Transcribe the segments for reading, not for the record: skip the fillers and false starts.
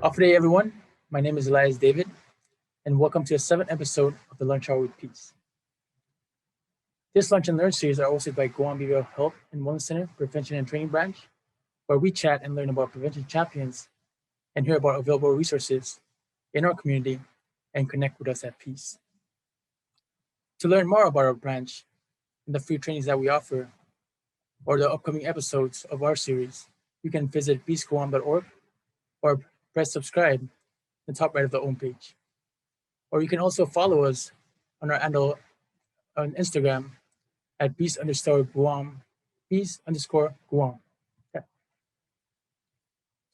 Off day, everyone. My name is Elias David, and welcome to the seventh episode of the Lunch Hour with Peace. This Lunch and Learn series are hosted by Guam Behavioral Health and Wellness Center Prevention and Training Branch, where we chat and learn about prevention champions and hear about available resources in our community and connect with us at peace. To learn more about our branch and the free trainings that we offer, or the upcoming episodes of our series, you can visit peaceguam.org or press subscribe in the top right of the homepage. Or you can also follow us on our handle on Instagram at peace_Guam, peace_Guam. Okay.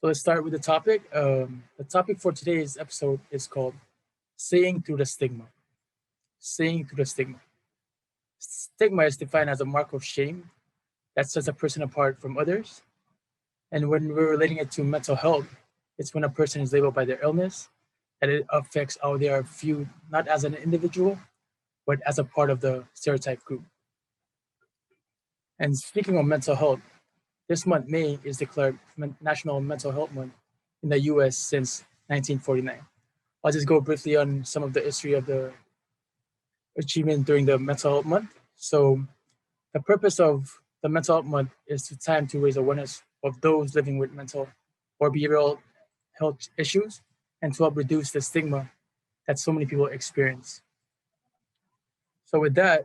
So let's start with the topic. The topic for today's episode is called Saying Through the Stigma. Saying through the stigma. Stigma is defined as a mark of shame that sets a person apart from others. And when we're relating it to mental health, it's when a person is labeled by their illness, that it affects how they are viewed, not as an individual, but as a part of the stereotype group. And speaking of mental health, this month, May, is declared National Mental Health Month in the US since 1949. I'll just go briefly on some of the history of the achievement during the Mental Health Month. So, the purpose of the Mental Health Month is to time to raise awareness of those living with mental or behavioral health issues and to help reduce the stigma that so many people experience. So, with that,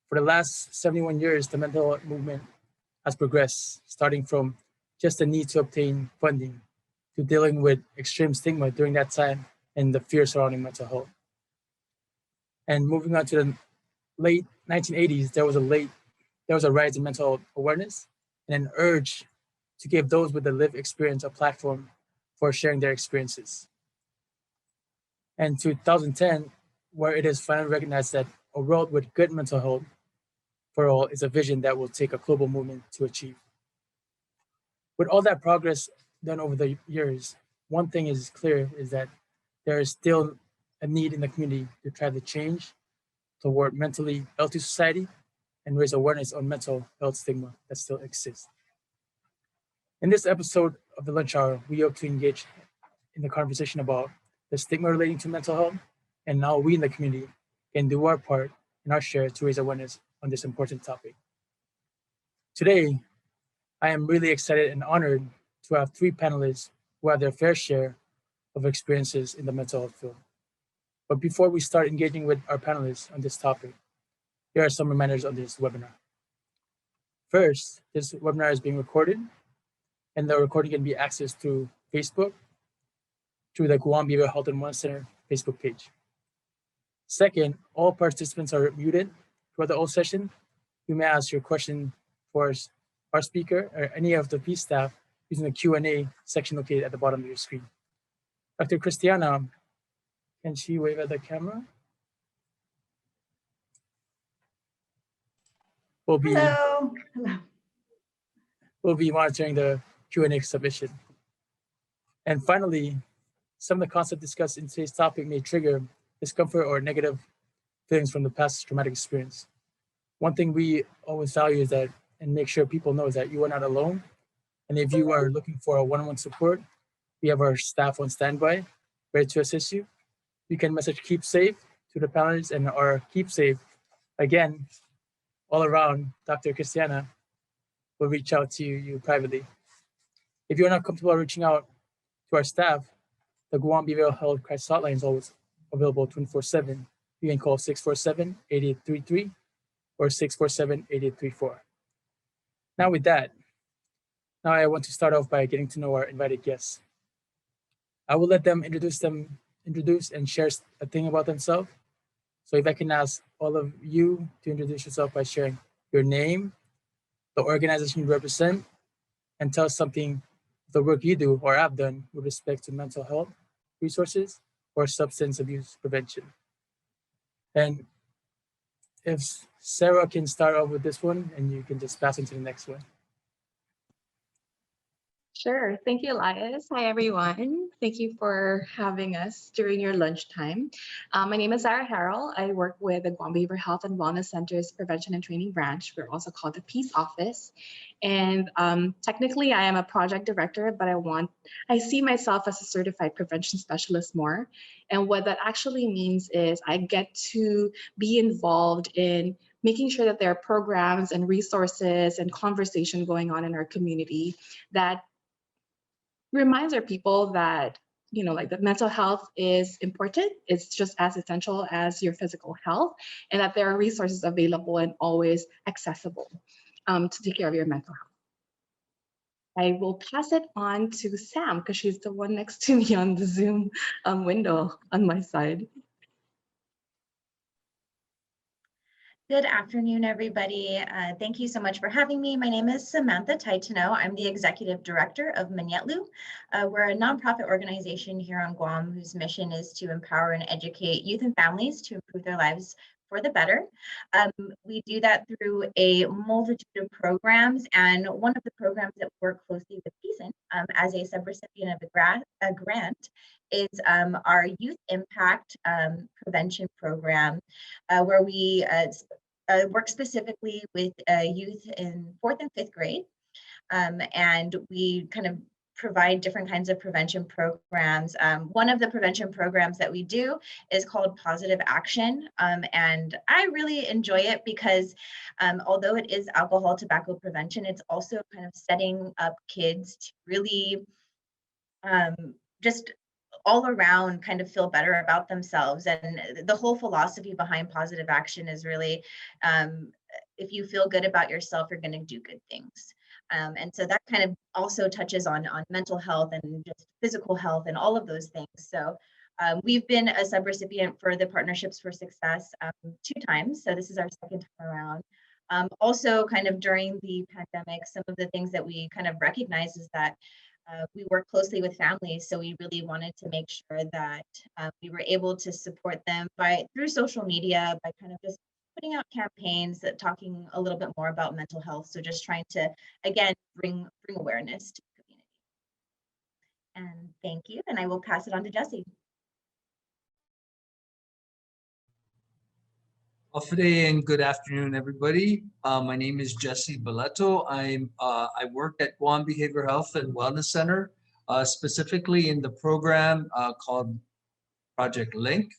for the last 71 years, the mental health movement has progressed, starting from just the need to obtain funding to dealing with extreme stigma during that time and the fear surrounding mental health. And moving on to the late 1980s, there was a rise in mental health awareness and an urge to give those with the lived experience a platform for sharing their experiences. And 2010, where it is finally recognized that a world with good mental health for all is a vision that will take a global movement to achieve. With all that progress done over the years, one thing is clear is that there is still a need in the community to try to change toward mentally healthy society and raise awareness on mental health stigma that still exists. In this episode of the Lunch Hour, we hope to engage in the conversation about the stigma relating to mental health and how we in the community can do our part in our share to raise awareness on this important topic. Today, I am really excited and honored to have three panelists who have their fair share of experiences in the mental health field. But before we start engaging with our panelists on this topic, here are some reminders on this webinar. First, this webinar is being recorded, and the recording can be accessed through Facebook, through the Guam Behavioral Health and Wellness Center Facebook page. Second, all participants are muted throughout the whole session. You may ask your question for our speaker or any of the Peace staff using the Q&A section located at the bottom of your screen. Dr. Christiana, can she wave at the camera? Hello. We'll be monitoring the Q&A submission. And finally, some of the concepts discussed in today's topic may trigger discomfort or negative feelings from the past traumatic experience. One thing we always value is that, and make sure people know, is that you are not alone. And if you are looking for a one-on-one support, we have our staff on standby, ready to assist you. You can message Keep Safe to the panelists and our Keep Safe, again, all around, Dr. Christiana will reach out to you privately. If you're not comfortable reaching out to our staff, the Guam Behavioral Health Crisis Hotline is always available 24/7. You can call 647-8833 or 647-8834. Now with that, now I want to start off by getting to know our invited guests. I will let them introduce and share a thing about themselves. So if I can ask all of you to introduce yourself by sharing your name, the organization you represent, and tell us something the work you do or have done with respect to mental health resources or substance abuse prevention. And if Sarah can start off with this one, and you can just pass into the next one. Sure. Thank you, Elias. Hi, everyone. Thank you for having us during your lunchtime. My name is Sarah Harrell. I work with the Guam Beaver Health and Wellness Center's Prevention and Training Branch. We're also called the Peace Office. And technically, I am a project director, but I see myself as a certified prevention specialist more. And what that actually means is I get to be involved in making sure that there are programs and resources and conversation going on in our community that reminds our people that like that mental health is important. It's just as essential as your physical health, and that there are resources available and always accessible to take care of your mental health. I will pass it on to Sam because she's the one next to me on the Zoom window on my side. Good afternoon, everybody. Thank you so much for having me. My name is Samantha Taitano. I'm the Executive Director of Manyetlu. We're a nonprofit organization here on Guam whose mission is to empower and educate youth and families to improve their lives for the better. We do that through a multitude of programs, and one of the programs that we work closely with PEACEN as a subrecipient of a grant is our Youth Impact Prevention Program, where we work specifically with youth in 4th and 5th grade. And we kind of provide different kinds of prevention programs. One of the prevention programs that we do is called Positive Action. And I really enjoy it because although it is alcohol, tobacco prevention, it's also kind of setting up kids to really just all around kind of feel better about themselves. And the whole philosophy behind positive action is really, if you feel good about yourself, you're going to do good things. And so that kind of also touches on mental health and just physical health and all of those things. So we've been a subrecipient for the Partnerships for Success 2 times. So this is our 2nd time around. Also kind of during the pandemic, some of the things that we kind of recognize is that we work closely with families, so we really wanted to make sure that we were able to support them through social media, by kind of just putting out campaigns that talking a little bit more about mental health. So just trying to, again, bring awareness to the community. And thank you, and I will pass it on to Jesse. Today and good afternoon, everybody. My name is Jesse Belletto. I work at Guam Behavioral Health and Wellness Center, specifically in the program called Project Link.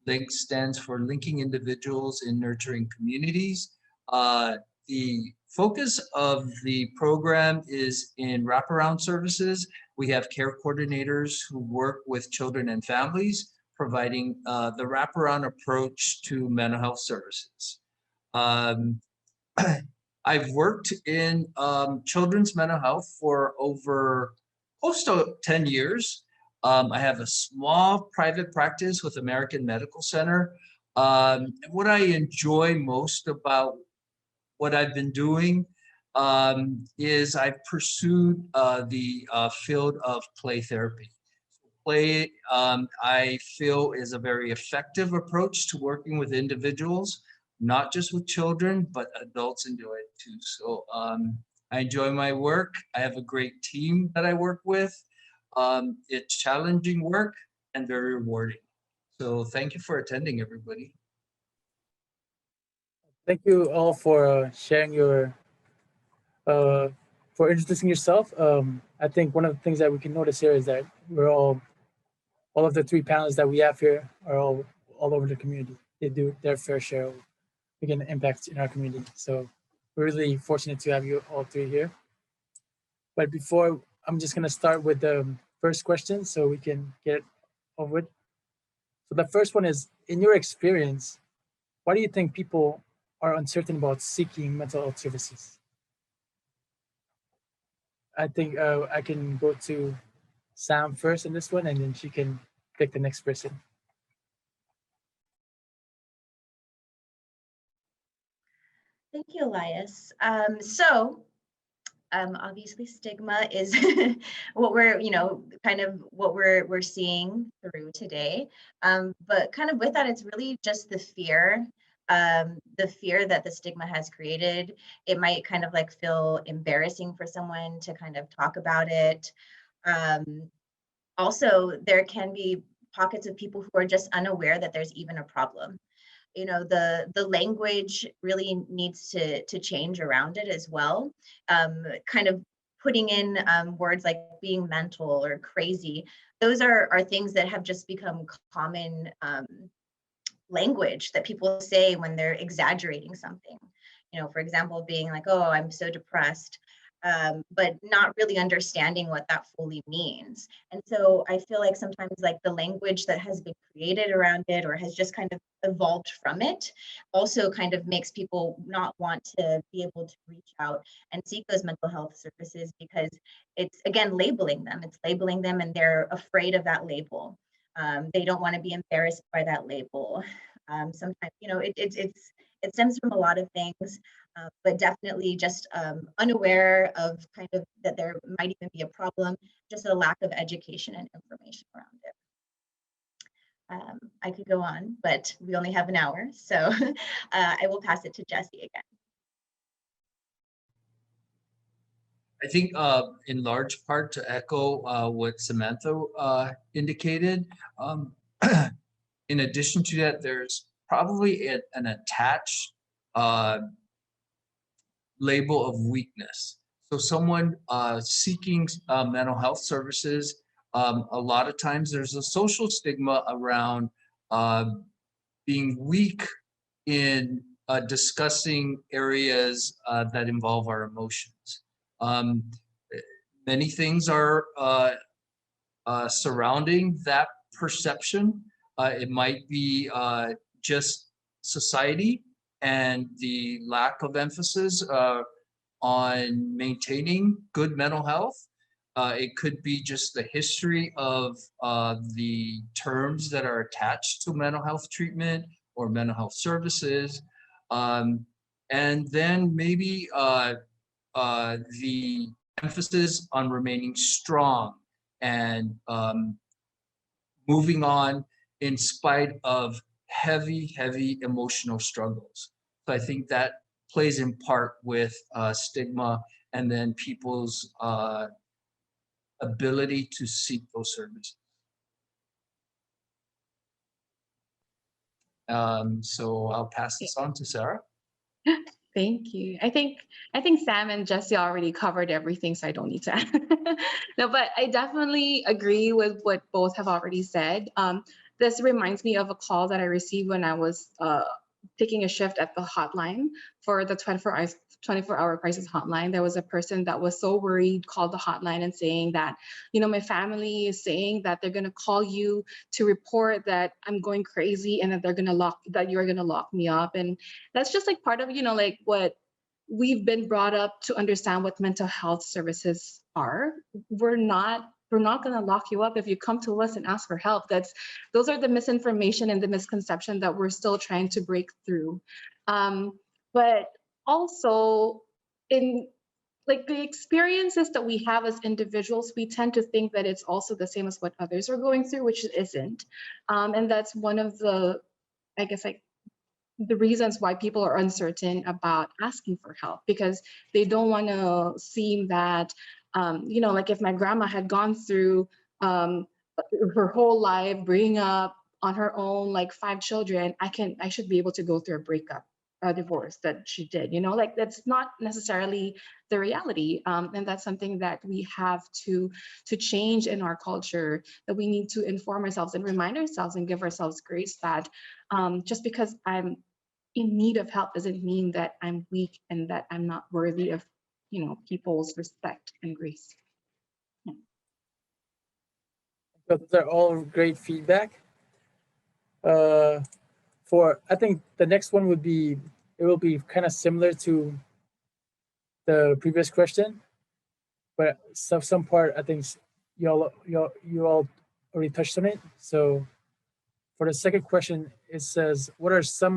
Link stands for Linking Individuals in Nurturing Communities. The focus of the program is in wraparound services. We have care coordinators who work with children and families, providing the wraparound approach to mental health services. I've worked in children's mental health for over close to 10 years. I have a small private practice with American Medical Center. What I enjoy most about what I've been doing is I've pursued the field of play therapy. Play, I feel, is a very effective approach to working with individuals, not just with children, but adults enjoy it too. So I enjoy my work. I have a great team that I work with. It's challenging work and very rewarding. So thank you for attending, everybody. Thank you all for sharing for introducing yourself. I think one of the things that we can notice here is that we're all of the 3 panelists that we have here are all over the community. They do their fair share of making an impact in our community. So we're really fortunate to have you all 3 here. But before, I'm just gonna start with the first question so we can get it over with. So the first one is, in your experience, why do you think people are uncertain about seeking mental health services? I think I can go to Sam first in this one, and then she can pick the next person. Thank you, Elias. Obviously stigma is what we're, kind of what we're seeing through today. But kind of with that, it's really just the fear the fear that the stigma has created. It might kind of like feel embarrassing for someone to kind of talk about it. Also, there can be pockets of people who are just unaware that there's even a problem. You know, the language really needs to change around it as well. Kind of putting in words like being mental or crazy. Those are things that have just become common language that people say when they're exaggerating something. You know, for example, being like, oh, I'm so depressed, but not really understanding what that fully means. And so I feel like sometimes like the language that has been created around it or has just kind of evolved from it also kind of makes people not want to be able to reach out and seek those mental health services, because it's, again, labeling them. It's labeling them and they're afraid of that label. They don't want to be embarrassed by that label. Sometimes, you know, it stems from a lot of things, but definitely just unaware of kind of that there might even be a problem, just a lack of education and information around it. I could go on, but we only have an hour, so I will pass it to Jesse again. I think in large part to echo what Samantha indicated, in addition to that, there's probably an attached label of weakness. So someone seeking mental health services, a lot of times there's a social stigma around being weak in discussing areas that involve our emotions. Many things are surrounding that perception. It might be just society and the lack of emphasis on maintaining good mental health. It could be just the history of the terms that are attached to mental health treatment or mental health services. And then maybe the emphasis on remaining strong and moving on in spite of heavy emotional struggles. So I think that plays in part with stigma and then people's ability to seek those services. So I'll pass this on to Sarah. Thank you. I think Sam and Jesse already covered everything, so I don't need to add. No, but I definitely agree with what both have already said. This reminds me of a call that I received when I was taking a shift at the hotline for the 24-hour crisis hotline. There was a person that was so worried, called the hotline and saying that, you know, my family is saying that they're going to call you to report that I'm going crazy and that you're going to lock me up. And that's just like part of, you know, like what we've been brought up to understand what mental health services are. We're not going to lock you up if you come to us and ask for help. Those are the misinformation and the misconception that we're still trying to break through. But also in like the experiences that we have as individuals, we tend to think that it's also the same as what others are going through, which it isn't. And that's one of the, I guess, like the reasons why people are uncertain about asking for help, because they don't want to seem that, you know, like if my grandma had gone through her whole life, bringing up on her own, like 5 children, I should be able to go through a breakup, a divorce that she did, you know, like that's not necessarily the reality. And that's something that we have to change in our culture, that we need to inform ourselves and remind ourselves and give ourselves grace that just because I'm in need of help doesn't mean that I'm weak and that I'm not worthy of, you know, people's respect and grace. Yeah. So those are all great feedback. I think the next one would be, it will be kind of similar to the previous question, but some part I think you all already touched on it. So for the second question, it says, what are some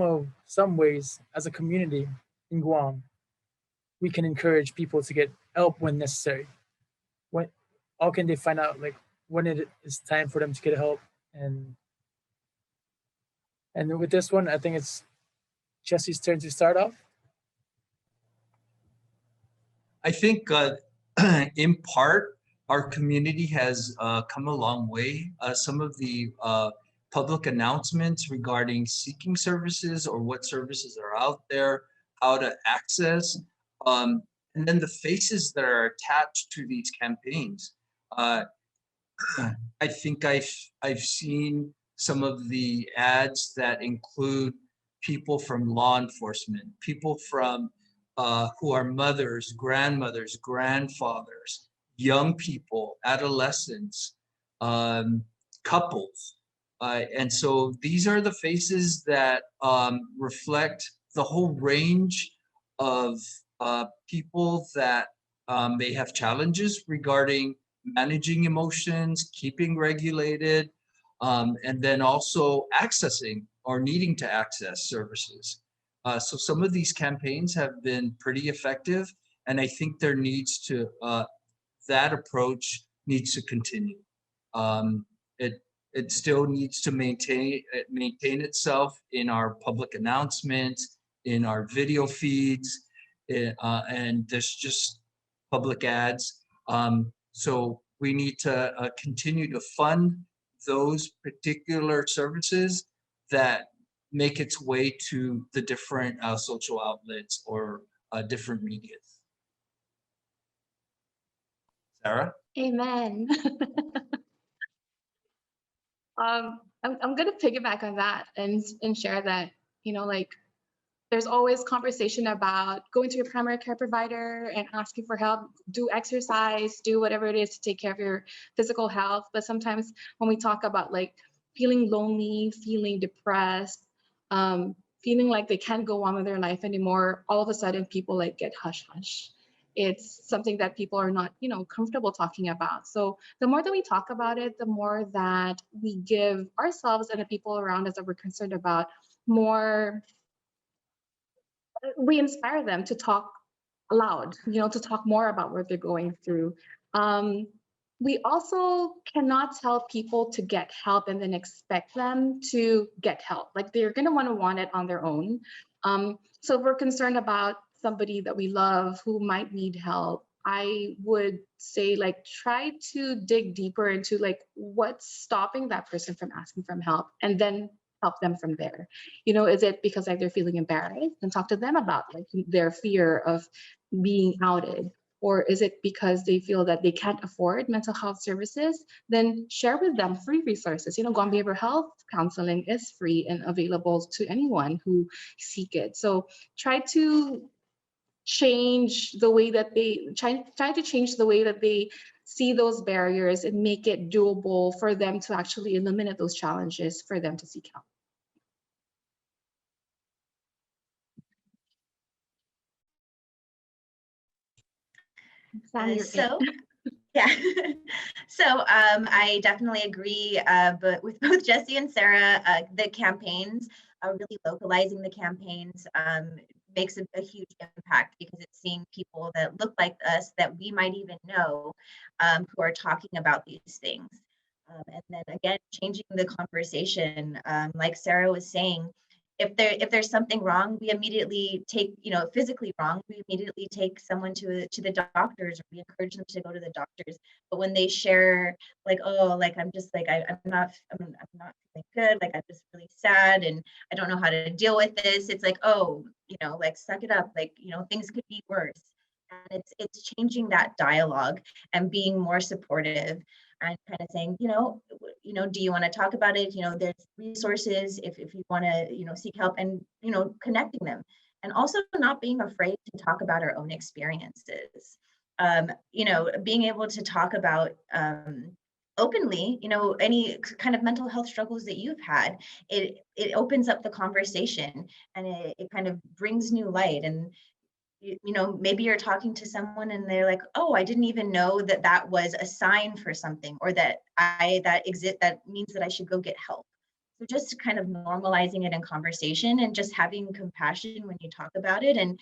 ways as a community in Guam we can encourage people to get help when necessary? When how can they find out like when it is time for them to get help? And with this one, I think it's Jesse's turn to start off. I think in part, our community has come a long way. Some of the public announcements regarding seeking services or what services are out there, how to access, and then the faces that are attached to these campaigns. I think I've seen some of the ads that include people from law enforcement, people from who are mothers, grandmothers, grandfathers, young people, adolescents, couples. And so these are the faces that reflect the whole range of people that may have challenges regarding managing emotions, keeping regulated, and then also accessing or needing to access services. So some of these campaigns have been pretty effective, and I think there needs to, that approach needs to continue. It still needs to maintain itself in our public announcements, in our video feeds, and there's just public ads. So we need to continue to fund those particular services that make its way to the different social outlets or different medias. Sarah? Amen. I'm gonna piggyback on that and share that, you know, like there's always conversation about going to your primary care provider and asking for help, do exercise, do whatever it is to take care of your physical health. But sometimes when we talk about like feeling lonely, feeling depressed, feeling like they can't go on with their life anymore, all of a sudden people like get hush hush. It's something that people are not, you know, comfortable talking about. So the more that we talk about it, the more that we give ourselves and the people around us that we're concerned about more, we inspire them to talk aloud, you know, to talk more about what they're going through. We also cannot tell people to get help and then expect them to get help. Like they're going to want it on their own. So if we're concerned about somebody that we love who might need help, I would say like try to dig deeper into like what's stopping that person from asking for help, and then help them from there. You know, is it because like they're feeling embarrassed, and talk to them about like their fear of being outed? Or is it because they feel that they can't afford mental health services? Then share with them free resources. You know, Guam Behavioral Health Counseling is free and available to anyone who seek it. So try to change the way that they try to change the way that they see those barriers and make it doable for them to actually eliminate those challenges for them to seek help. Sam, you're So, yeah. So I definitely agree, but with both Jesse and Sarah, the campaigns, really localizing the campaigns makes a huge impact, because it's seeing people that look like us that we might even know who are talking about these things. And then again, changing the conversation, like Sarah was saying, if there's something wrong, we immediately take, you know, physically wrong, we immediately take someone to the doctors, or we encourage them to go to the doctors. But when they share like, oh, like I'm just like I'm not feeling good, like I'm just really sad and I don't know how to deal with this, it's like, oh, you know, like suck it up, like, you know, things could be worse. And it's changing that dialogue and being more supportive, and kind of saying, you know, do you want to talk about it? You know, there's resources if you want to, you know, seek help, and, you know, connecting them, and also not being afraid to talk about our own experiences. You know, being able to talk about openly, you know, any kind of mental health struggles that you've had, it opens up the conversation, and it kind of brings new light. And you know, maybe you're talking to someone and they're like, oh, I didn't even know that that was a sign for something, or that that means that I should go get help. So just kind of normalizing it in conversation, and just having compassion when you talk about it. And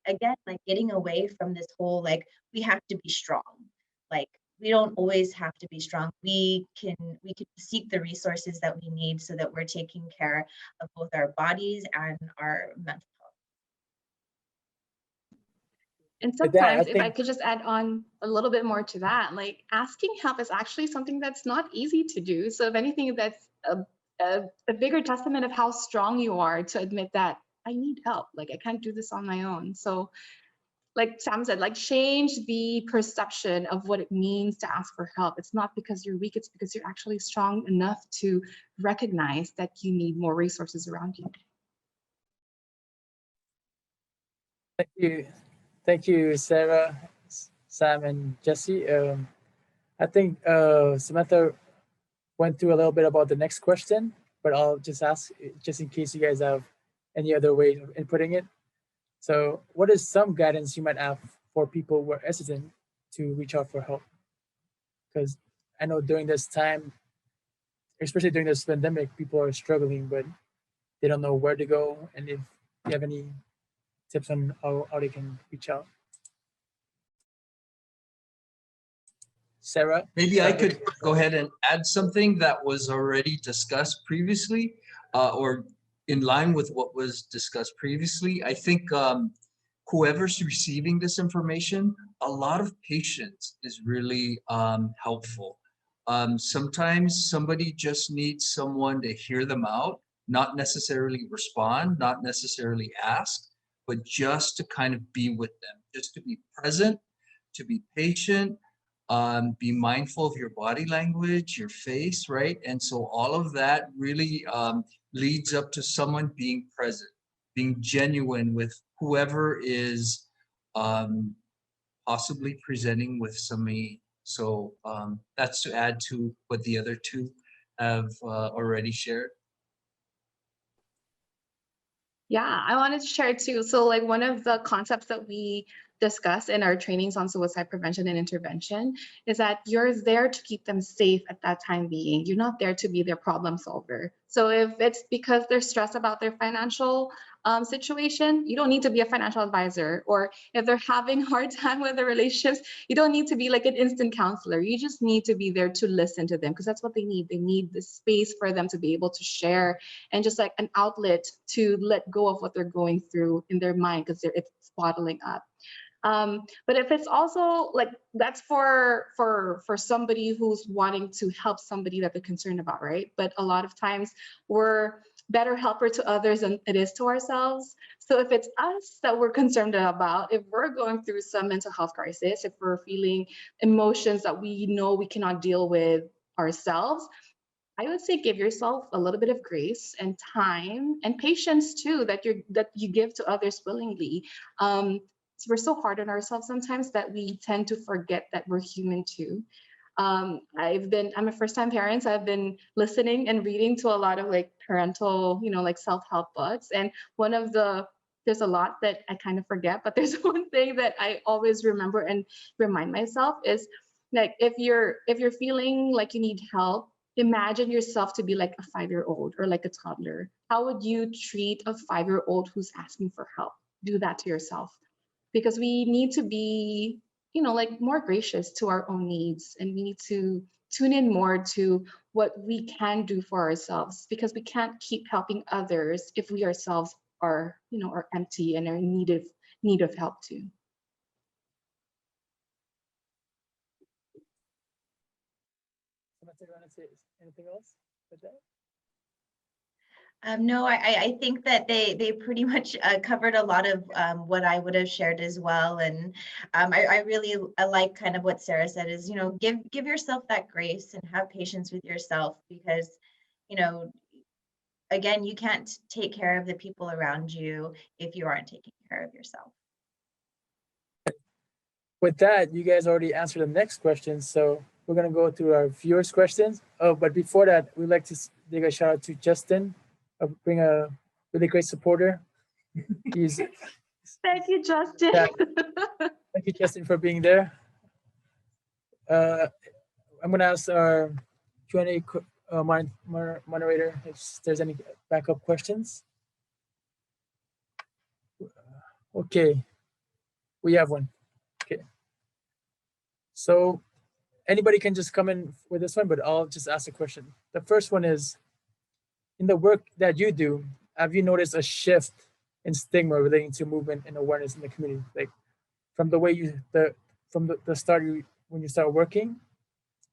again, like getting away from this whole, like, we have to be strong. Like, we don't always have to be strong. We can seek the resources that we need so that we're taking care of both our bodies and our mental health. And With that, sometimes, I if I think could just add on a little bit more to that, like asking help is actually something that's not easy to do. So if anything, that's a bigger testament of how strong you are to admit that I need help. Like I can't do this on my own. So like Sam said, like change the perception of what it means to ask for help. It's not because you're weak, it's because you're actually strong enough to recognize that you need more resources around you. thank you. Thank you, Sarah, Sam, and Jesse. I think Samantha went through a little bit about the next question, but I'll just ask just in case you guys have any other way of inputting it. So, what is some guidance you might have for people who are hesitant to reach out for help? Because I know during this time, especially during this pandemic, people are struggling, but they don't know where to go. And if you have any tips on how they can reach out. Sarah? Maybe I could go ahead and add something that was already discussed previously, or in line with what was discussed previously. I think whoever's receiving this information, a lot of patience is really helpful. Sometimes somebody just needs someone to hear them out, not necessarily respond, not necessarily ask, but just to kind of be with them, just to be present, to be patient, be mindful of your body language, your face, right? And so all of that really leads up to someone being present, being genuine with whoever is possibly presenting with some need. So that's to add to what the other two have already shared. Yeah, I wanted to share too. So like one of the concepts that we discuss in our trainings on suicide prevention and intervention is that you're there to keep them safe at that time being. You're not there to be their problem solver. So if it's because they're stressed about their financial situation, you don't need to be a financial advisor. Or if they're having a hard time with their relationships, you don't need to be like an instant counselor. You just need to be there to listen to them because that's what they need. They need the space for them to be able to share and just like an outlet to let go of what they're going through in their mind because it's bottling up. But if it's also like that's for somebody who's wanting to help somebody that they're concerned about, right? But a lot of times we're better helper to others than it is to ourselves. So if it's us that we're concerned about, if we're going through some mental health crisis, if we're feeling emotions that we know we cannot deal with ourselves, I would say give yourself a little bit of grace and time and patience too that you give to others willingly. So we're so hard on ourselves sometimes that we tend to forget that we're human too. I'm a first-time parent, so I've been listening and reading to a lot of like parental, like self-help books. And there's a lot that I kind of forget, but there's one thing that I always remember and remind myself is like if you're feeling like you need help, imagine yourself to be like a 5-year-old or like a toddler. How would you treat a 5-year-old who's asking for help? Do that to yourself. Because we need to be, like more gracious to our own needs, and we need to tune in more to what we can do for ourselves, because we can't keep helping others if we ourselves are, are empty and are in need of help too. Samantha, you want to say anything else with that? No, I think that they pretty much covered a lot of what I would have shared as well. And I really like kind of what Sarah said is, give yourself that grace and have patience with yourself because, again, you can't take care of the people around you if you aren't taking care of yourself. With that, you guys already answered the next question. So we're going to go through our viewers' questions. Oh, but before that, we'd like to give a shout out to Justin, being a really great supporter. Thank you, Justin. Yeah. Thank you, Justin, for being there. I'm going to ask our Q&A moderator if there's any backup questions. Okay, we have one. Okay. So anybody can just come in with this one, but I'll just ask a question. The first one is, in the work that you do, have you noticed a shift in stigma relating to movement and awareness in the community? Like from the way from the start when you start working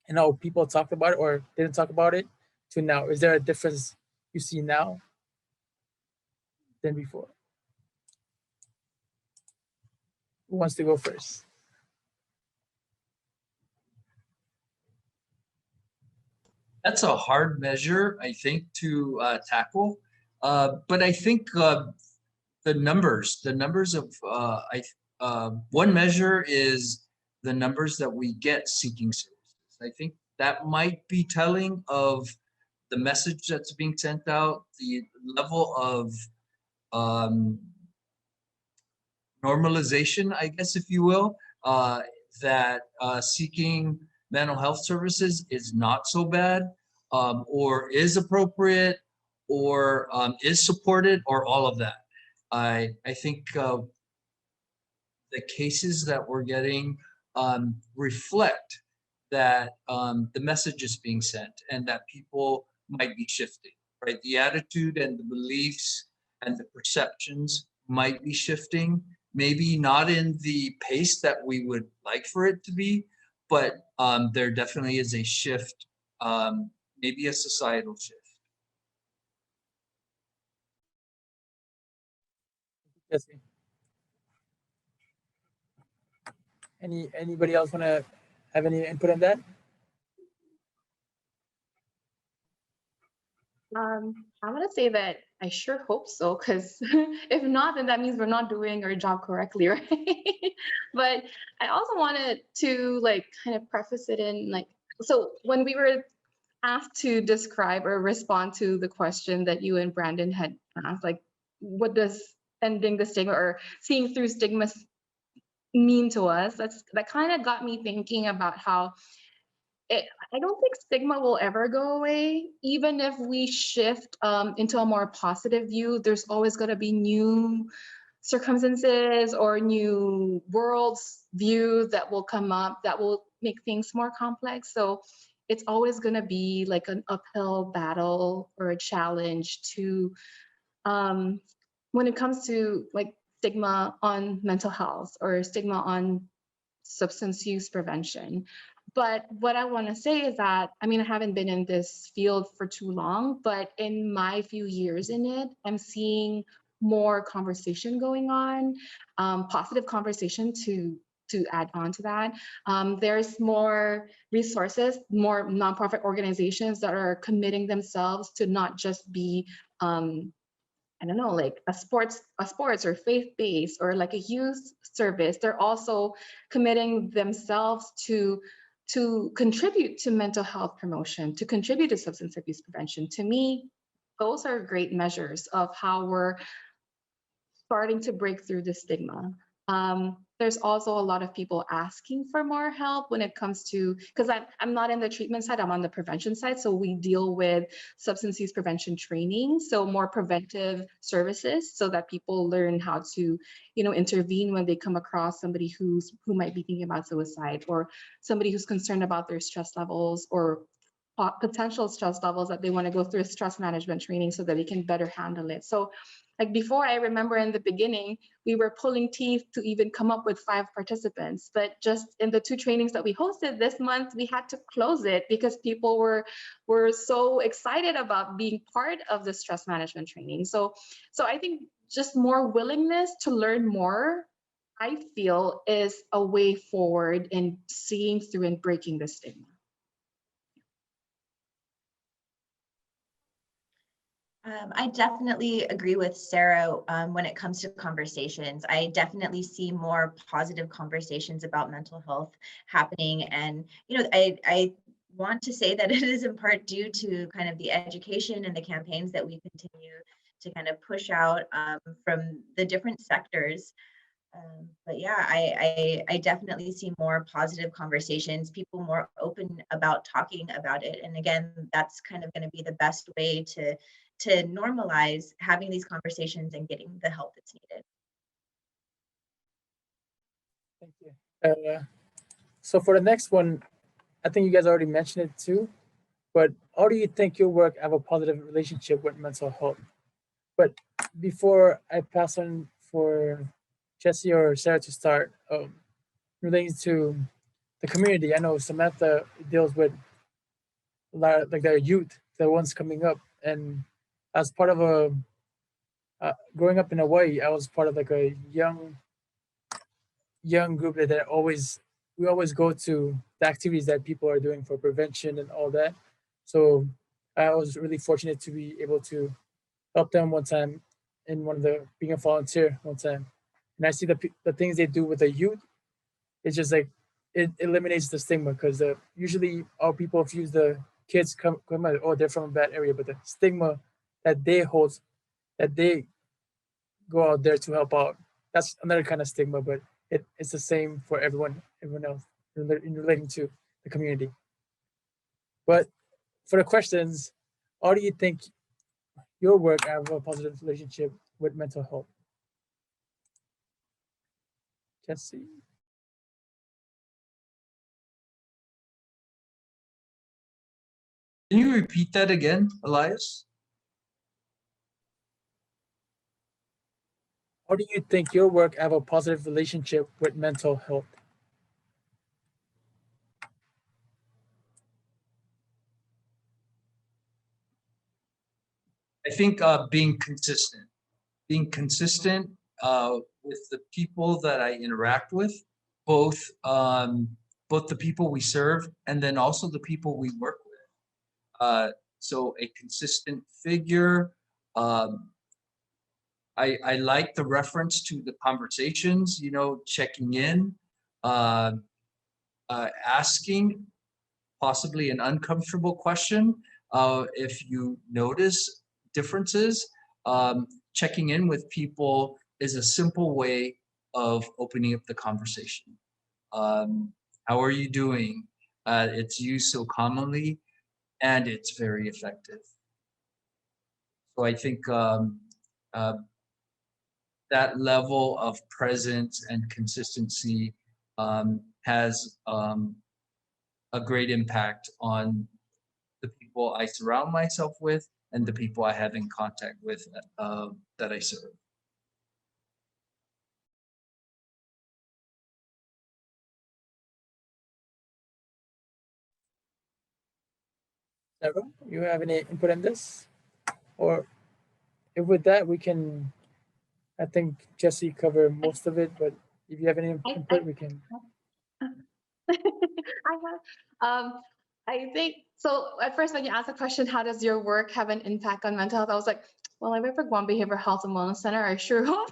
and how people talked about it or didn't talk about it to now. Is there a difference you see now than before? Who wants to go first? That's a hard measure, I think, to tackle. But I think the numbers of one measure is the numbers that we get seeking services. I think that might be telling of the message that's being sent out, the level of normalization, I guess, if you will, that seeking mental health services is not so bad, or is appropriate, or is supported, or all of that. I think the cases that we're getting reflect that the message is being sent and that people might be shifting, right? The attitude and the beliefs and the perceptions might be shifting, maybe not in the pace that we would like for it to be, but there definitely is a shift, maybe a societal shift. Jesse. Anybody else want to have any input on that? I want to say that I sure hope so, because if not, then that means we're not doing our job correctly, right? But I also wanted to like kind of preface it in like, so when we were asked to describe or respond to the question that you and Brandon had asked, like, what does ending the stigma or seeing through stigma mean to us? That kind of got me thinking about how I don't think stigma will ever go away. Even if we shift into a more positive view, there's always going to be new circumstances or new worlds view that will come up that will make things more complex. So it's always going to be like an uphill battle or a challenge to when it comes to like stigma on mental health or stigma on substance use prevention. But what I want to say is that, I mean, I haven't been in this field for too long, but in my few years in it, I'm seeing more conversation going on, positive conversation to add on to that. There's more resources, more nonprofit organizations that are committing themselves to not just be I don't know, like a sports or faith-based or like a youth service. They're also committing themselves to contribute to mental health promotion, to contribute to substance abuse prevention. To me, those are great measures of how we're starting to break through the stigma. There's also a lot of people asking for more help when it comes to, because I'm not in the treatment side, I'm on the prevention side. So we deal with substance use prevention training, so more preventive services so that people learn how to, intervene when they come across somebody who might be thinking about suicide or somebody who's concerned about their stress levels or potential stress levels, that they want to go through a stress management training so that they can better handle it. So like before, I remember in the beginning, we were pulling teeth to even come up with 5 participants, but just in the 2 trainings that we hosted this month, we had to close it because people were so excited about being part of the stress management training. So I think just more willingness to learn more, I feel, is a way forward in seeing through and breaking the stigma. I definitely agree with Sarah when it comes to conversations. I definitely see more positive conversations about mental health happening. And, I want to say that it is in part due to kind of the education and the campaigns that we continue to kind of push out from the different sectors. But yeah, I definitely see more positive conversations, people more open about talking about it. And again, that's kind of going to be the best way to normalize having these conversations and getting the help that's needed. Thank you. So for the next one, I think you guys already mentioned it too, but how do you think your work have a positive relationship with mental health? But before I pass on for Jesse or Sarah to start, relating to the community, I know Samantha deals with a lot of, like their youth, the ones coming up, and as part of a growing up in Hawaii, I was part of like a young group that always we always go to the activities that people are doing for prevention and all that. So I was really fortunate to be able to help them one time in one of the being a volunteer one time, and I see the things they do with the youth. It's just like it eliminates the stigma because usually our people view the kids come out, oh, they're from a bad area, but the stigma that they hold, that they go out there to help out, that's another kind of stigma, but it's the same for everyone else in relating to the community. But for the questions, how do you think your work have a positive relationship with mental health? Jesse? Can you repeat that again, Elias? How do you think your work have a positive relationship with mental health? I think being consistent with the people that I interact with, both both the people we serve and then also the people we work with. So a consistent figure. I like the reference to the conversations, you know, checking in, uh, asking possibly an uncomfortable question if you notice differences. Checking in with people is a simple way of opening up the conversation. How are you doing? It's used so commonly and it's very effective. So I think uh, that level of presence and consistency has a great impact on the people I surround myself with and the people I have in contact with that I serve. Sarah, you have any input on this? Or if with that, we can, I think Jesse covered most of it, but if you have any input, we can. I have, I think so. At first, when you asked the question, how does your work have an impact on mental health? I was like, well, I work for Guam Behavioral Health and Wellness Center. I sure hope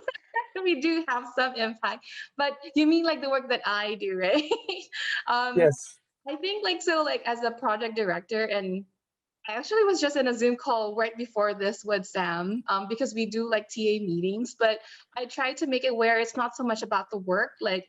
we do have some impact. But you mean like the work that I do, right? Yes. I think like so, like as a project director, and I actually was just in a Zoom call right before this with Sam, because we do like TA meetings, but I try to make it where it's not so much about the work, like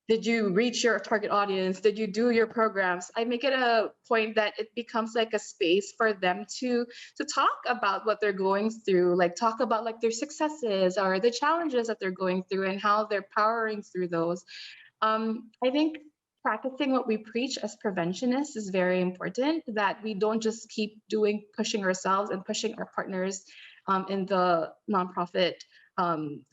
did you reach your target audience? Did you do your programs? I make it a point that it becomes like a space for them to talk about what they're going through, like talk about like their successes or the challenges that they're going through and how they're powering through those. I think practicing what we preach as preventionists is very important, that we don't just keep pushing ourselves and pushing our partners in the nonprofit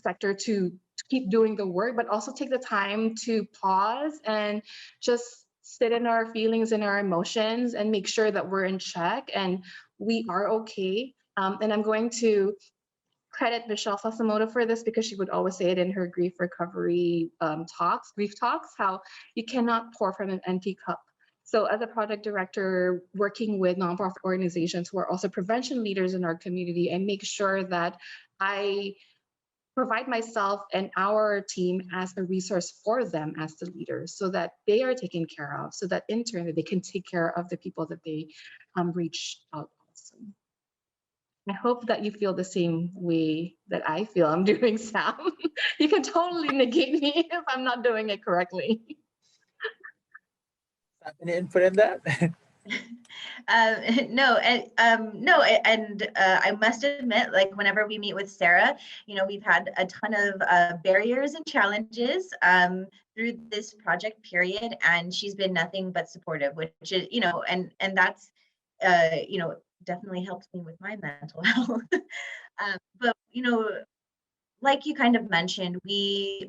sector to keep doing the work, but also take the time to pause and just sit in our feelings and our emotions and make sure that we're in check and we are okay. And I'm going to credit Michelle Sasamoto for this because she would always say it in her grief recovery grief talks, how you cannot pour from an empty cup. So as a project director working with nonprofit organizations who are also prevention leaders in our community, and make sure that I provide myself and our team as a resource for them as the leaders so that they are taken care of, so that in turn they can take care of the people that they reach out also. I hope that you feel the same way that I feel I'm doing, Sam. You can totally negate me if I'm not doing it correctly. Any input in that? No, I must admit, like whenever we meet with Sarah, we've had a ton of barriers and challenges through this project period, and she's been nothing but supportive, which is, and that's, definitely helped me with my mental health. But like you kind of mentioned, the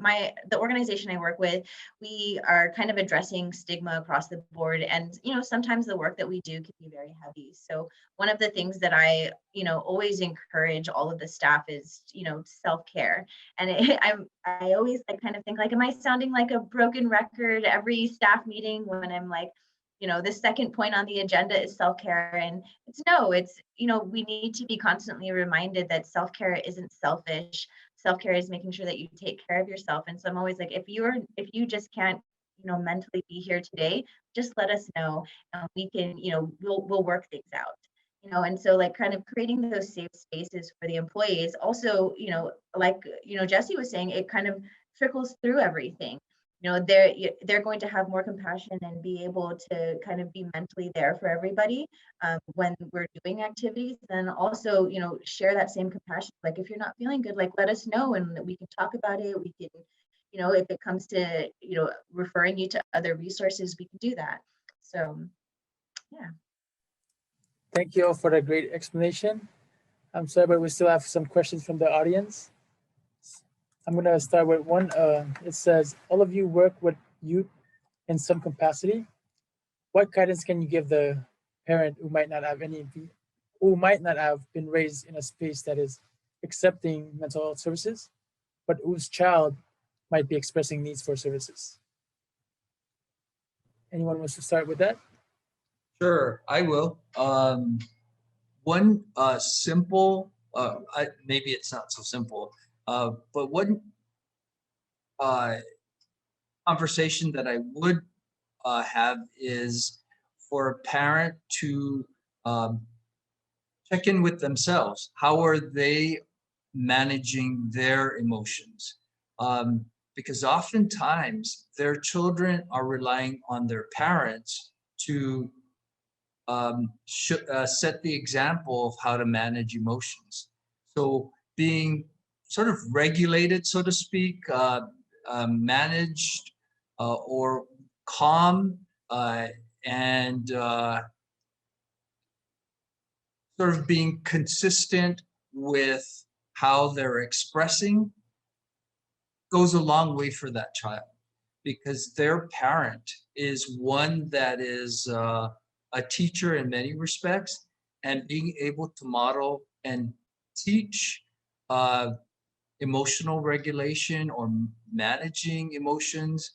organization I work with, we are kind of addressing stigma across the board. And, sometimes the work that we do can be very heavy. So one of the things that I, always encourage all of the staff is, self-care. And I always kind of think like, am I sounding like a broken record every staff meeting when I'm like, the second point on the agenda is self-care, and it's we need to be constantly reminded that self-care isn't selfish. Self-care is making sure that you take care of yourself. And so I'm always like, if you just can't mentally be here today, just let us know, and we can we'll work things out. And so like kind of creating those safe spaces for the employees also, like Jesse was saying, it kind of trickles through everything. They're going to have more compassion and be able to kind of be mentally there for everybody when we're doing activities. And also, share that same compassion. Like if you're not feeling good, like let us know and we can talk about it. We can, if it comes to, referring you to other resources, we can do that. So, yeah. Thank you all for the great explanation. I'm sorry, but we still have some questions from the audience. I'm going to start with one. It says, all of you work with youth in some capacity. What guidance can you give the parent who might not have been raised in a space that is accepting mental health services, but whose child might be expressing needs for services? Anyone wants to start with that? Sure, I will. One simple, maybe it's not so simple, but one conversation that I would have is for a parent to check in with themselves. How are they managing their emotions? Because oftentimes their children are relying on their parents to set the example of how to manage emotions. So being sort of regulated, so to speak, managed or calm and sort of being consistent with how they're expressing goes a long way for that child, because their parent is one that is a teacher in many respects, and being able to model and teach emotional regulation or managing emotions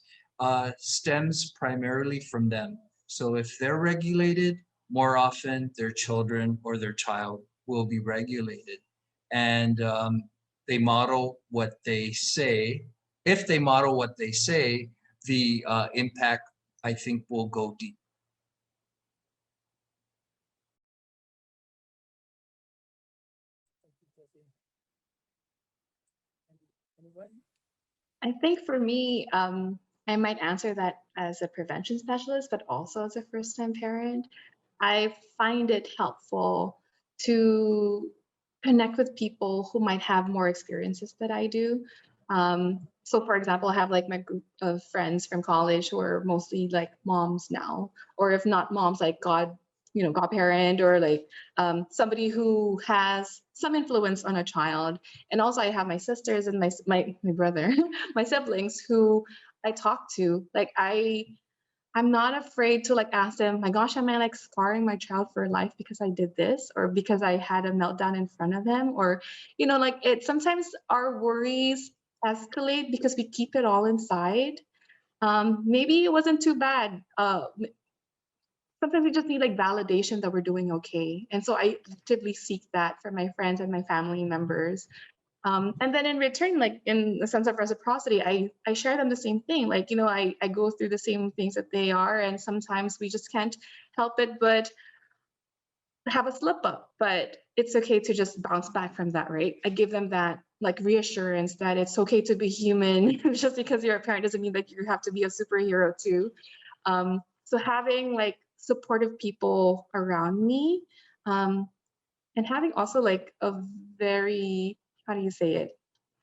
stems primarily from them. So if they're regulated, more often their children or their child will be regulated. And they model what they say. If they model what they say, the impact, I think, will go deep. I think for me, I might answer that as a prevention specialist, but also as a first-time parent. I find it helpful to connect with people who might have more experiences that I do. So for example, I have like my group of friends from college who are mostly like moms now, or if not moms, like godparent, or like somebody who has some influence on a child. And also I have my sisters and my brother, my siblings who I talk to. Like I'm not afraid to like ask them, my gosh, am I like scarring my child for life because I did this, or because I had a meltdown in front of him? Or, like sometimes our worries escalate because we keep it all inside. Maybe it wasn't too bad. Sometimes we just need like validation that we're doing okay. And so I actively seek that from my friends and my family members. And then in return, like in the sense of reciprocity, I share them the same thing. Like, I go through the same things that they are, and sometimes we just can't help it but have a slip up, but it's okay to just bounce back from that, right? I give them that like reassurance that it's okay to be human. Just because you're a parent doesn't mean that you have to be a superhero too. So having like supportive people around me, and having also like a very, how do you say it,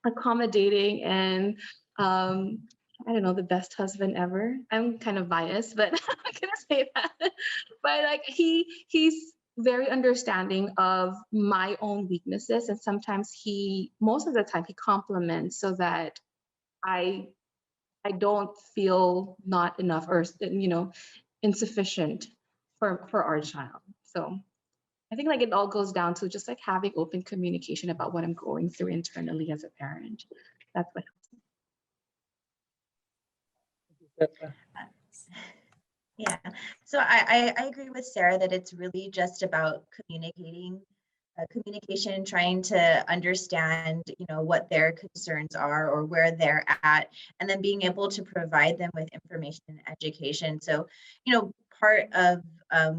accommodating and I don't know, the best husband ever. I'm kind of biased, but I'm gonna say that. But like he's very understanding of my own weaknesses, and sometimes most of the time he compliments so that I I don't feel not enough or insufficient for our child. So I think like it all goes down to just like having open communication about what I'm going through internally as a parent. That's what. Yeah, so I agree with Sarah that it's really just about communication, trying to understand, what their concerns are or where they're at, and then being able to provide them with information and education. So, part of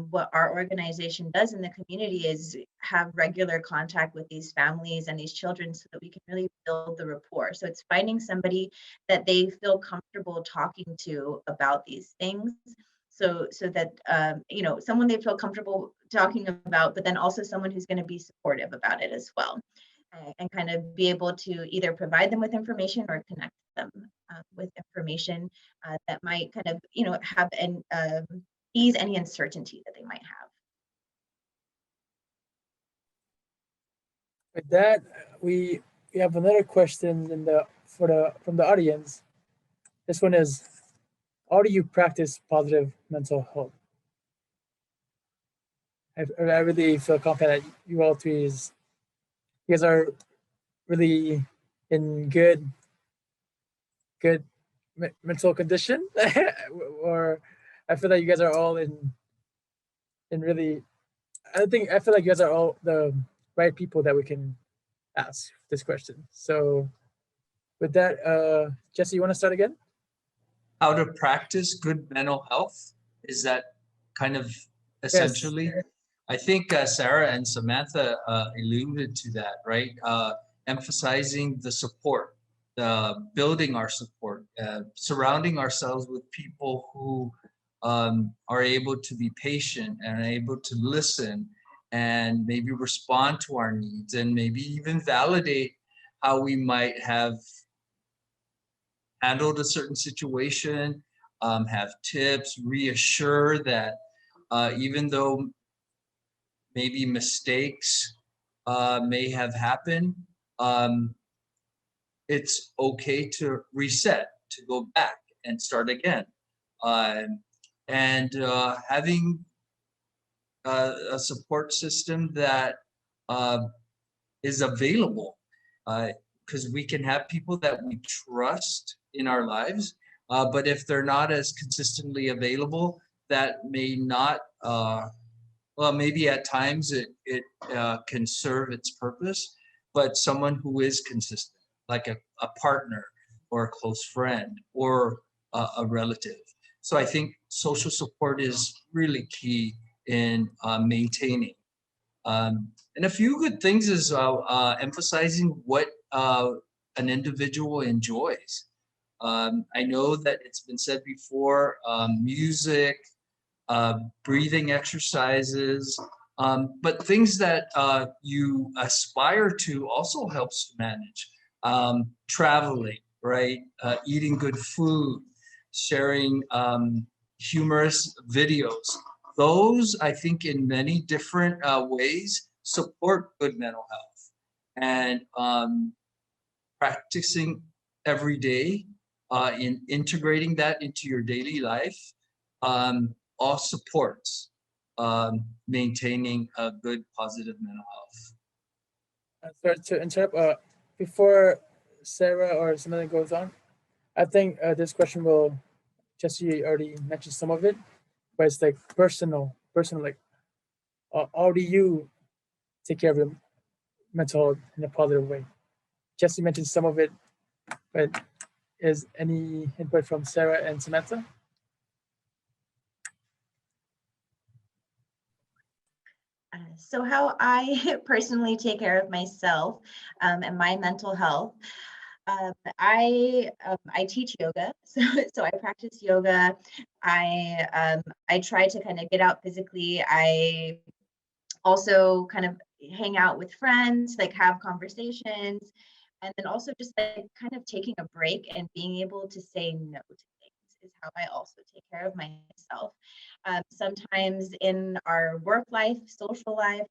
what our organization does in the community is have regular contact with these families and these children so that we can really build the rapport. So it's finding somebody that they feel comfortable talking to about these things, so that someone they feel comfortable talking about, but then also someone who's going to be supportive about it as well, and kind of be able to either provide them with information or connect them with information that might kind of have an ease any uncertainty that they might have. With that, we have another question from the audience. This one is, how do you practice positive mental health? I really feel confident that you all three you guys are really in good mental condition, or I feel like you guys are all in really. I feel like you guys are all the right people that we can ask this question. So with that, Jesse, you want to start again? How to practice good mental health? Is that kind of essentially? Yes. I think Sarah and Samantha alluded to that, right? Emphasizing the support, building our support, surrounding ourselves with people who are able to be patient and able to listen and maybe respond to our needs and maybe even validate how we might have handled a certain situation, have tips, reassure that even though maybe mistakes may have happened, it's okay to reset, to go back and start again. And having a support system that is available, because we can have people that we trust in our lives, but if they're not as consistently available, that may not, well, maybe at times it can serve its purpose, but someone who is consistent, like a partner or a close friend or a relative. So I think social support is really key in maintaining. And a few good things is emphasizing what an individual enjoys. I know that it's been said before, music, breathing exercises, but things that you aspire to also helps to manage. Traveling, right? Eating good food, sharing humorous videos. Those, I think, in many different ways support good mental health. And practicing every day, in integrating that into your daily life, all supports maintaining a good, positive mental health. Sorry to interrupt. Before Sarah or somebody goes on, I think this question will, Jesse already mentioned some of it, but it's like personal, like how do you take care of your mental health in a positive way? Jesse mentioned some of it, but is any input from Sarah and Samantha? So how I personally take care of myself and my mental health. I teach yoga, so I practice yoga. I try to kind of get out physically. I also kind of hang out with friends, like have conversations, and then also just like kind of taking a break and being able to say no to things is how I also take care of myself. Sometimes in our work life, social life,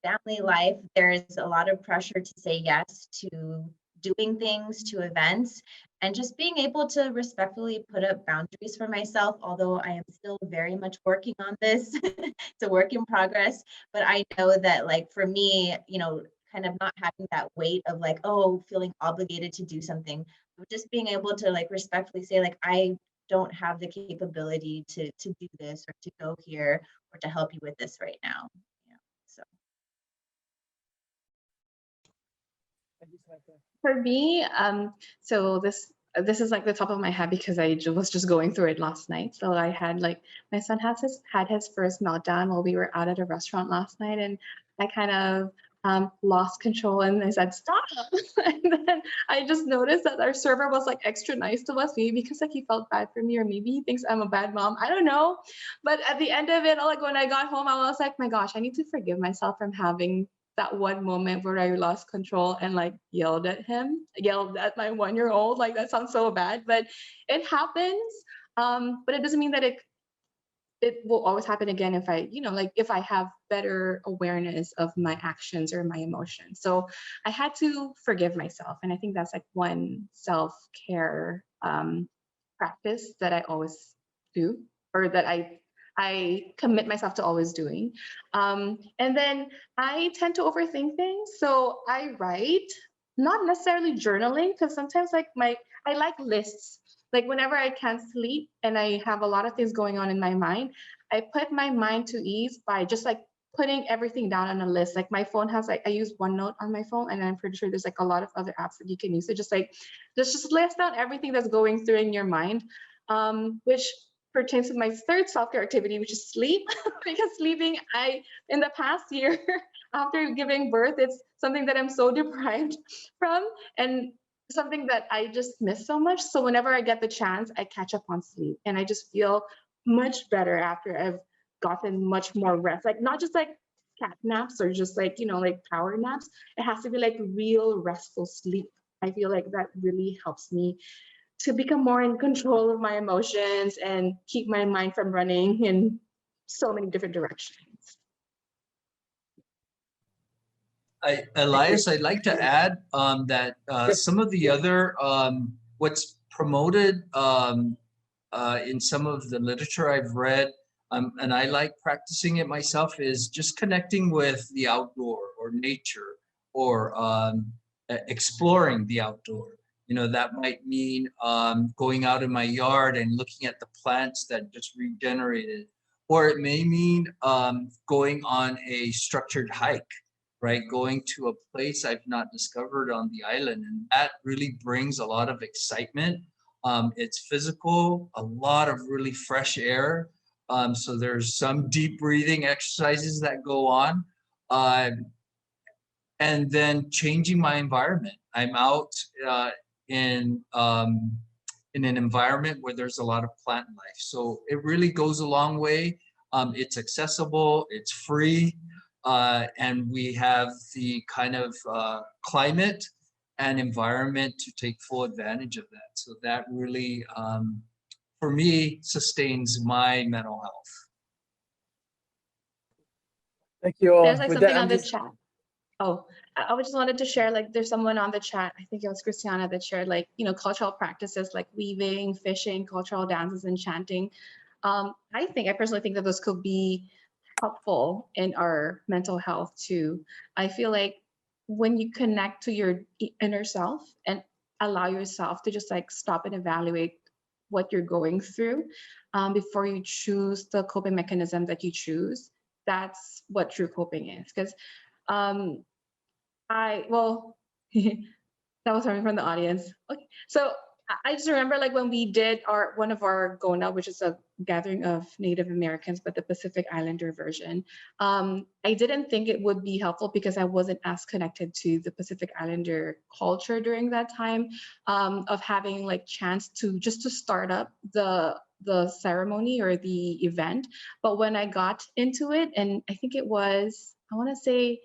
family life, there's a lot of pressure to say yes to doing things, to events, and just being able to respectfully put up boundaries for myself, although I am still very much working on this. It's a work in progress, but I know that like for me, kind of not having that weight of like, oh, feeling obligated to do something, but just being able to like respectfully say like, I don't have the capability to do this or to go here or to help you with this right now. Yeah. So Thank you, Samantha. For me, so this is like the top of my head because was just going through it last night. So I had like my son had his first meltdown while we were out at a restaurant last night, and I kind of lost control and I said stop. And then I just noticed that our server was like extra nice to us, maybe because like he felt bad for me, or maybe he thinks I'm a bad mom. I don't know. But at the end of it, like when I got home, I was like, my gosh, I need to forgive myself from having that one moment where I lost control and like yelled at my 1-year-old. Like that sounds so bad, but it happens. But it doesn't mean that it will always happen again if I, like if I have better awareness of my actions or my emotions. So I had to forgive myself. And I think that's like one self-care practice that I always do, or that I commit myself to always doing. And then I tend to overthink things. So I write, not necessarily journaling, because sometimes like I like lists. Like whenever I can't sleep and I have a lot of things going on in my mind, I put my mind to ease by just like putting everything down on a list. Like my phone has like, I use OneNote on my phone, and I'm pretty sure there's like a lot of other apps that you can use. So just list down everything that's going through in your mind, which pertains to my third self-care activity, which is sleep. Because sleeping, in the past year, after giving birth, it's something that I'm so deprived from, and something that I just miss so much. So whenever I get the chance, I catch up on sleep, and I just feel much better after I've gotten much more rest. Like not just like cat naps or just like, like power naps. It has to be like real restful sleep. I feel like that really helps me to become more in control of my emotions and keep my mind from running in so many different directions. Elias, I'd like to add that some of the other what's promoted in some of the literature I've read, and I like practicing it myself, is just connecting with the outdoor or nature, or exploring the outdoor. That might mean going out in my yard and looking at the plants that just regenerated, or it may mean going on a structured hike, right? Going to a place I've not discovered on the island. And that really brings a lot of excitement. It's physical, a lot of really fresh air. So there's some deep breathing exercises that go on. And then changing my environment. I'm out in an environment where there's a lot of plant life. So it really goes a long way. It's accessible, it's free. And we have the kind of climate and environment to take full advantage of that. So that really, for me, sustains my mental health. Thank you all. There's like With something that, on the chat. Oh, I just wanted to share, like there's someone on the chat, I think it was Christiana, that shared like, cultural practices like weaving, fishing, cultural dances, and chanting. I personally think that those could be helpful in our mental health too. I feel like when you connect to your inner self and allow yourself to just like stop and evaluate what you're going through before you choose the coping mechanism that you choose, that's what true coping is. Because that was coming from the audience. Okay, so I just remember like when we did one of our Gona, which is a gathering of Native Americans, but the Pacific Islander version. I didn't think it would be helpful because I wasn't as connected to the Pacific Islander culture during that time, of having like chance to just to start up the ceremony or the event. But when I got into it, and I think it was, I want to say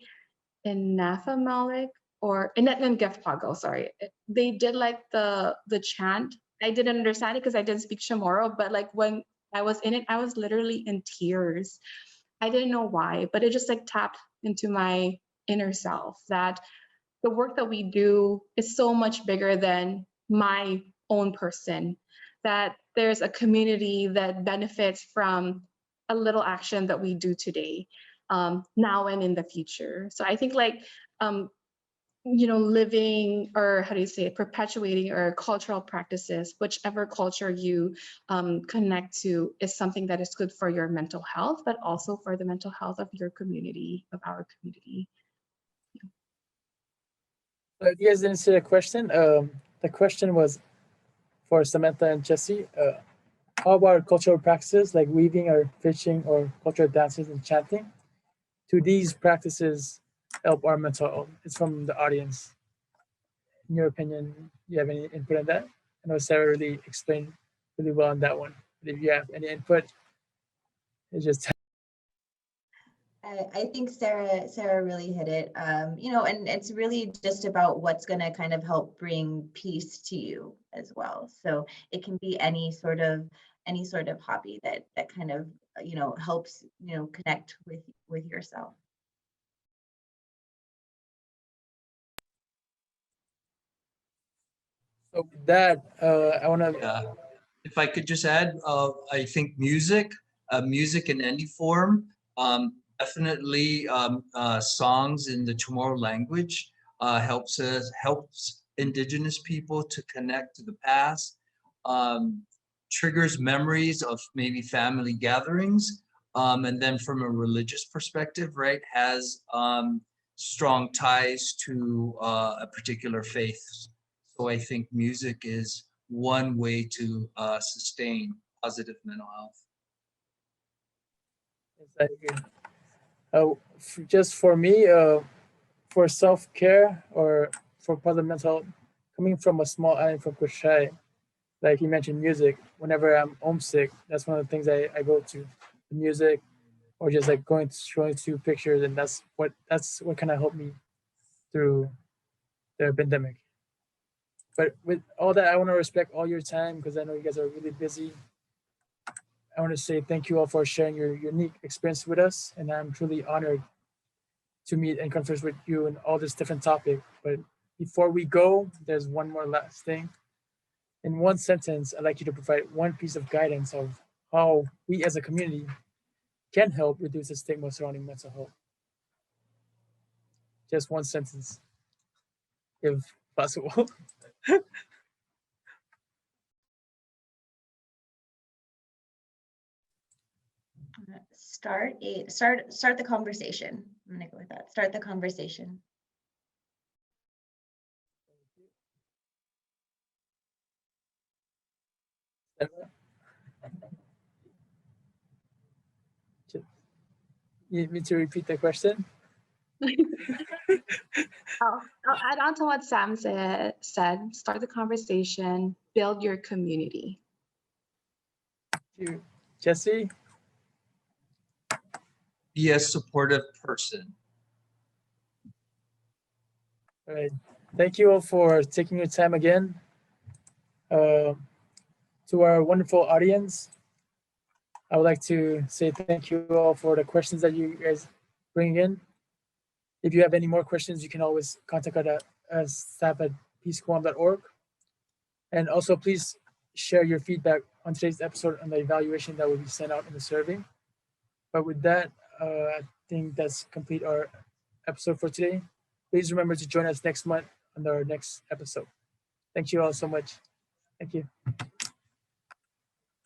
in Nathamalik or in Gefpago, sorry. They did like the chant. I didn't understand it because I didn't speak Chamorro, but like when I was in it, I was literally in tears. I didn't know why, but it just like tapped into my inner self that the work that we do is so much bigger than my own person, that there's a community that benefits from a little action that we do today, now and in the future. So I think like, living, or how do you say it, perpetuating our cultural practices, whichever culture you connect to, is something that is good for your mental health, but also for the mental health of your community, of our community. If you guys didn't see the question was for Samantha and Jesse. How about cultural practices like weaving or fishing or cultural dances and chanting? Do these practices help our mental health? It's from the audience. In your opinion, do you have any input on that? I know Sarah really explained really well on that one. But if you have any input, it's just I think Sarah really hit it. And it's really just about what's going to kind of help bring peace to you as well. So it can be any sort of hobby that kind of helps connect with yourself. so with that. I want to. Yeah. If I could just add, I think music in any form, definitely songs in the Chamorro language helps Indigenous people to connect to the past, triggers memories of maybe family gatherings, and then from a religious perspective, right, has strong ties to a particular faith. So I think music is one way to sustain positive mental health. Yes, I agree. Just for me, for self-care or for positive mental health, coming from a small island from Kushai, like you mentioned music, whenever I'm homesick, that's one of the things I go to, the music, or just like showing to pictures, and that's what kind of helped me through the pandemic. But with all that, I want to respect all your time because I know you guys are really busy. I want to say thank you all for sharing your unique experience with us, and I'm truly honored to meet and converse with you on all this different topic. But before we go, there's one more last thing. In one sentence, I'd like you to provide one piece of guidance of how we as a community can help reduce the stigma surrounding mental health. Just one sentence, if possible. Start the conversation. I'm gonna go with that. Start the conversation. You need me to repeat the question? I'll add on to what Sam said. Start the conversation, build your community. Thank you. Jesse? Be a supportive person. All right. Thank you all for taking your time again. To our wonderful audience, I would like to say thank you all for the questions that you guys bring in. If you have any more questions, you can always contact us at staff@peacequam.org. And also, please share your feedback on today's episode on the evaluation that will be sent out in the survey. But with that, I think that's complete our episode for today. Please remember to join us next month on our next episode. Thank you all so much. Thank you.